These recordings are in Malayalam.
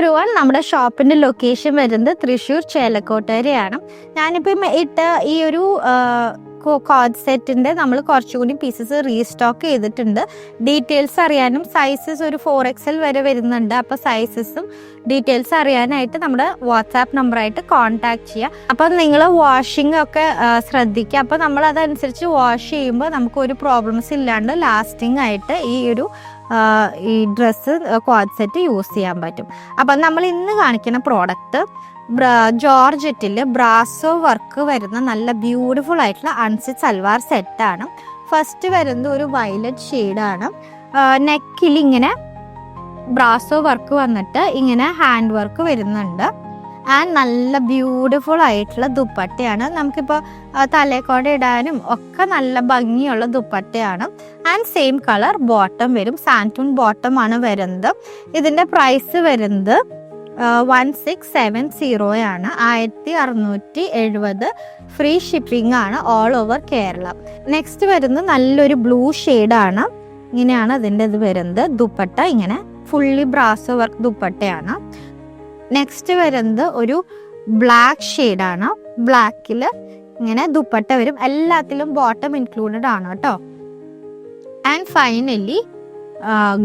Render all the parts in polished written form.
എവ്രിവൺ, നമ്മുടെ ഷോപ്പിൻ്റെ ലൊക്കേഷൻ വരുന്നത് തൃശ്ശൂർ ചേലക്കോട്ടേരയാണ്. ഞാനിപ്പം ഇട്ട ഈ ഒരു കോഡ് സെറ്റിൻ്റെ നമ്മൾ കുറച്ചുകൂടി പീസസ് റീസ്റ്റോക്ക് ചെയ്തിട്ടുണ്ട്. ഡീറ്റെയിൽസ് അറിയാനും സൈസസ് ഒരു 4XL വരെ വരുന്നുണ്ട്. അപ്പോൾ സൈസസും ഡീറ്റെയിൽസ് അറിയാനായിട്ട് നമ്മുടെ വാട്സാപ്പ് നമ്പറായിട്ട് കോൺടാക്ട് ചെയ്യുക. അപ്പം നിങ്ങൾ വാഷിംഗ് ഒക്കെ ശ്രദ്ധിക്കുക. അപ്പോൾ നമ്മൾ അതനുസരിച്ച് വാഷ് ചെയ്യുമ്പോൾ നമുക്കൊരു പ്രോബ്ലംസ് ഇല്ലാണ്ട് ലാസ്റ്റിംഗ് ആയിട്ട് ഈ ഡ്രസ്സ് ക്വാഡ് സെറ്റ് യൂസ് ചെയ്യാൻ പറ്റും. അപ്പം നമ്മൾ ഇന്ന് കാണിക്കുന്ന പ്രോഡക്റ്റ് ജോർജറ്റിൽ ബ്രാസോ വർക്ക് വരുന്ന നല്ല ബ്യൂട്ടിഫുൾ ആയിട്ടുള്ള അൺസ്റ്റിച്ച് സൽവാർ സെറ്റാണ്. ഫസ്റ്റ് വരുന്നത് ഒരു വയലറ്റ് ഷെയ്ഡാണ്. നെക്കിൽ ഇങ്ങനെ ബ്രാസോ വർക്ക് വന്നിട്ട് ഇങ്ങനെ ഹാൻഡ് വർക്ക് വരുന്നുണ്ട്. ആൻഡ് നല്ല ബ്യൂട്ടിഫുൾ ആയിട്ടുള്ള ദുപ്പട്ടയാണ്. നമുക്കിപ്പോൾ തലേക്കോടെ ഇടാനും ഒക്കെ നല്ല ഭംഗിയുള്ള ദുപ്പട്ടയാണ്. ആൻഡ് സെയിം കളർ ബോട്ടം വരും. സാൻറ്റൂൺ ബോട്ടം ആണ് വരുന്നത്. ഇതിൻ്റെ പ്രൈസ് വരുന്നത് 1670 ആണ്. 1670. ഫ്രീ ഷിപ്പിംഗ് ആണ് ഓൾ ഓവർ കേരള. നെക്സ്റ്റ് വരുന്നത് നല്ലൊരു ബ്ലൂ ഷെയ്ഡാണ്. ഇങ്ങനെയാണ് അതിൻ്റെ ഇത് വരുന്നത്. ദുപ്പട്ട ഇങ്ങനെ ഫുള്ളി ബ്രാസോ വർക്ക് ദുപ്പട്ടയാണ്. നെക്സ്റ്റ് വരുന്നത് ഒരു ബ്ലാക്ക് ഷെയ്ഡാണ്. ബ്ലാക്കിൽ ഇങ്ങനെ ദുപ്പട്ട വരും. എല്ലാത്തിലും ബോട്ടം ഇൻക്ലൂഡഡ് ആണ് കേട്ടോ. ആൻഡ് ഫൈനലി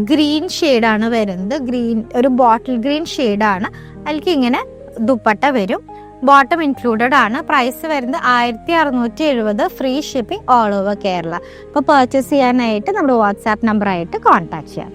ഗ്രീൻ ഷെയ്ഡാണ് വരുന്നത്. ഗ്രീൻ ഒരു ബോട്ടിൽ ഗ്രീൻ ഷെയ്ഡാണ്. അതിലേക്ക് ഇങ്ങനെ ദുപ്പട്ട വരും. ബോട്ടം ഇൻക്ലൂഡഡ് ആണ്. പ്രൈസ് വരുന്നത് 1670. Free shipping all over Kerala. അപ്പോൾ പർച്ചേസ് ചെയ്യാനായിട്ട് നമ്മുടെ വാട്സാപ്പ് നമ്പറായിട്ട് കോൺടാക്ട് ചെയ്യാം.